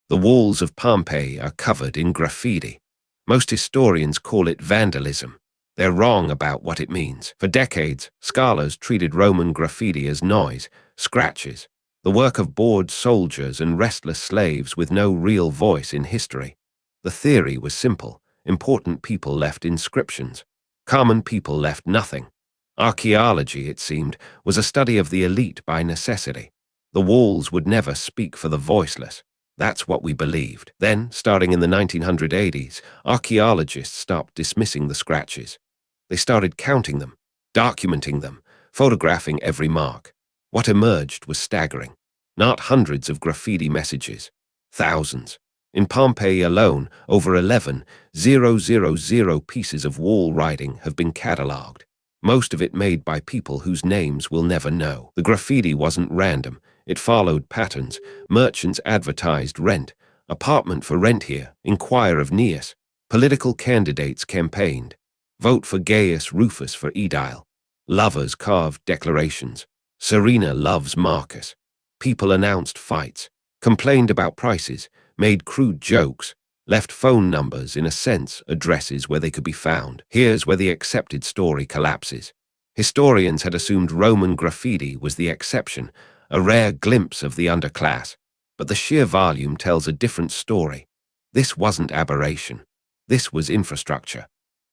The walls of Pompeii are covered in graffiti. Most historians call it vandalism. They're wrong about what it means. For decades, scholars treated Roman graffiti as noise, scratches, the work of bored soldiers and restless slaves with no real voice in history. The theory was simple. Important people left inscriptions. Common people left nothing. Archaeology, it seemed, was a study of the elite by necessity. The walls would never speak for the voiceless. That's what we believed. Then, starting in the 1980s, archaeologists stopped dismissing the scratches. They started counting them, documenting them, photographing every mark. What emerged was staggering. Not hundreds of graffiti messages. Thousands. In Pompeii alone, over 11,000 pieces of wall writing have been catalogued. Most of it made by people whose names we'll never know. The graffiti wasn't random. It followed patterns. Merchants advertised rent. Apartment for rent here. Inquire of Neas. Political candidates campaigned. Vote for Gaius Rufus for Edile. Lovers carved declarations. Serena loves Marcus. People announced fights. Complained about prices. Made crude jokes. Left phone numbers, in a sense, addresses where they could be found. Here's where the accepted story collapses. Historians had assumed Roman graffiti was the exception, a rare glimpse of the underclass. But the sheer volume tells a different story. This wasn't aberration. This was infrastructure.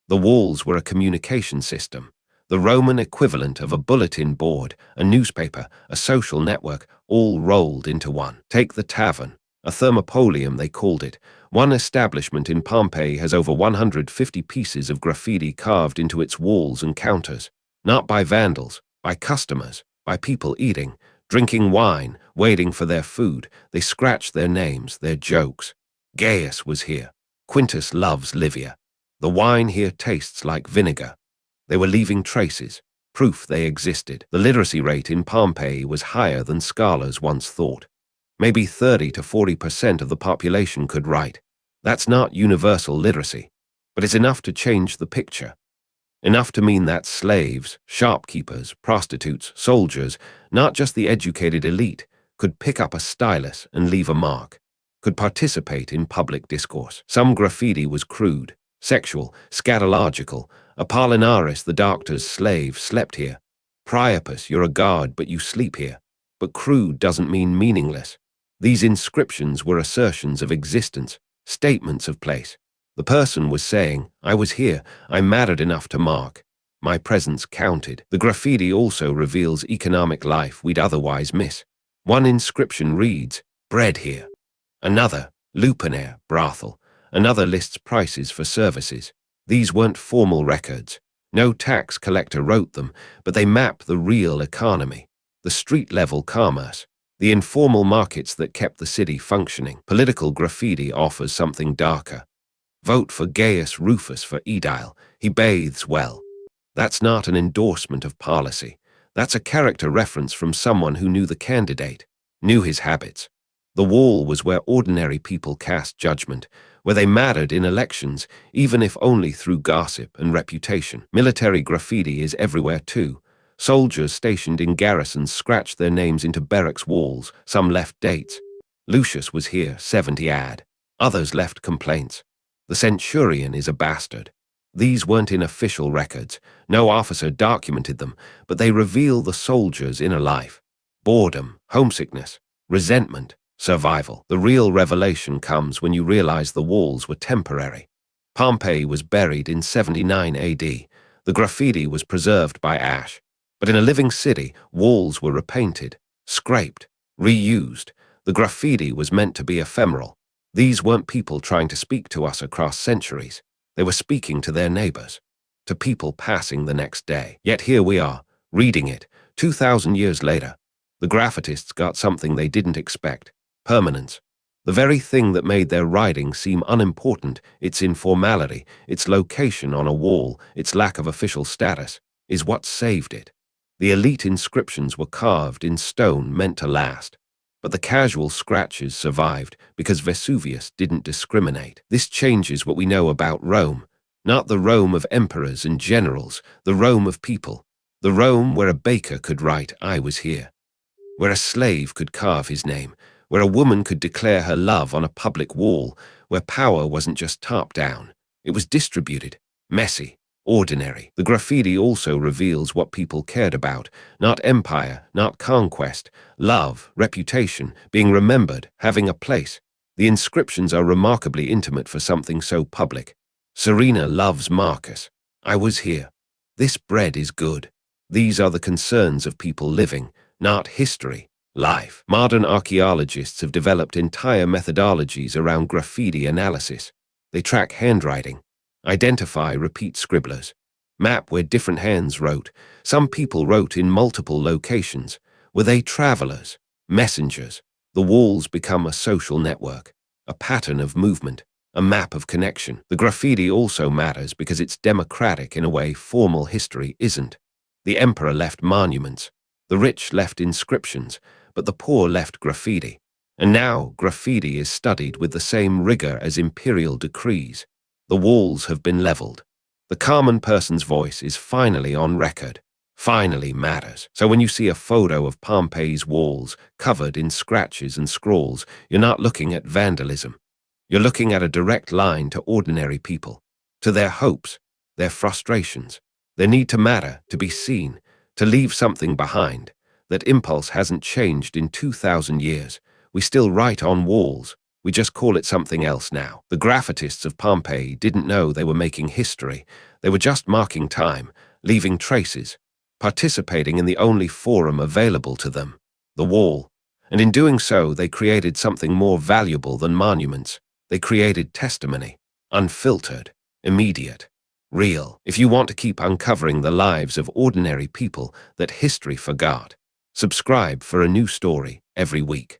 The walls were a communication system, the Roman equivalent of a bulletin board, a newspaper, a social network, all rolled into one. Take the tavern, a thermopolium they called it. One establishment in Pompeii has over 150 pieces of graffiti carved into its walls and counters, not by vandals, by customers, by people eating, drinking wine, waiting for their food. They scratched their names, their jokes. Gaius was here. Quintus loves Livia. The wine here tastes like vinegar. They were leaving traces, proof they existed. The literacy rate in Pompeii was higher than scholars once thought. Maybe 30 to 40% of the population could write. That's not universal literacy, but it's enough to change the picture. Enough to mean that slaves, shopkeepers, prostitutes, soldiers, not just the educated elite, could pick up a stylus and leave a mark, could participate in public discourse. Some graffiti was crude, sexual, scatological. Apollinaris, the doctor's slave, slept here. Priapus, you're a guard, but you sleep here. But crude doesn't mean meaningless. These inscriptions were assertions of existence, statements of place. The person was saying, I was here, I mattered enough to mark. My presence counted. The graffiti also reveals economic life we'd otherwise miss. One inscription reads, bread here. Another, lupanar, brothel. Another lists prices for services. These weren't formal records. No tax collector wrote them, but they map the real economy, the street-level commerce, the informal markets that kept the city functioning. Political graffiti offers something darker. Vote for Gaius Rufus for Edile. He bathes well. That's not an endorsement of policy. That's a character reference from someone who knew the candidate, knew his habits. The wall was where ordinary people cast judgment, where they mattered in elections, even if only through gossip and reputation. Military graffiti is everywhere too. Soldiers stationed in garrisons scratched their names into barracks walls. Some left dates. Lucius was here, 70 AD. Others left complaints. The centurion is a bastard. These weren't in official records. No officer documented them, but they reveal the soldier's inner life. Boredom, homesickness, resentment, survival. The real revelation comes when you realize the walls were temporary. Pompeii was buried in 79 AD. The graffiti was preserved by ash. But in a living city, walls were repainted, scraped, reused. The graffiti was meant to be ephemeral. These weren't people trying to speak to us across centuries. They were speaking to their neighbors, to people passing the next day. Yet here we are, reading it, 2,000 years later. The graffitists got something they didn't expect: permanence. The very thing that made their writing seem unimportant, its informality, its location on a wall, its lack of official status, is what saved it. The elite inscriptions were carved in stone meant to last. But the casual scratches survived because Vesuvius didn't discriminate. This changes what we know about Rome. Not the Rome of emperors and generals, the Rome of people. The Rome where a baker could write, I was here. Where a slave could carve his name. where a woman could declare her love on a public wall, where power wasn't just top-down. It was distributed, messy, ordinary. The graffiti also reveals what people cared about, not empire, not conquest, love, reputation, being remembered, having a place. The inscriptions are remarkably intimate for something so public. Serena loves Marcus. I was here. This bread is good. These are the concerns of people living, not history, life. Modern archaeologists have developed entire methodologies around graffiti analysis. They track handwriting, identify repeat scribblers, map where different hands wrote. Some people wrote in multiple locations. Were they travelers, messengers? The walls become a social network, a pattern of movement, a map of connection. The graffiti also matters because it's democratic in a way formal history isn't. The emperor left monuments, the rich left inscriptions, but the poor left graffiti. And now graffiti is studied with the same rigor as imperial decrees. The walls have been leveled. The common person's voice is finally on record, finally matters. So when you see a photo of Pompeii's walls covered in scratches and scrawls, you're not looking at vandalism. You're looking at a direct line to ordinary people, to their hopes, their frustrations, their need to matter, to be seen, to leave something behind. That impulse hasn't changed in 2,000 years. We still write on walls. We just call it something else now. The graffitists of Pompeii didn't know they were making history. They were just marking time, leaving traces, participating in the only forum available to them, the wall. And in doing so, they created something more valuable than monuments. They created testimony, unfiltered, immediate, real. If you want to keep uncovering the lives of ordinary people that history forgot, subscribe for a new story every week.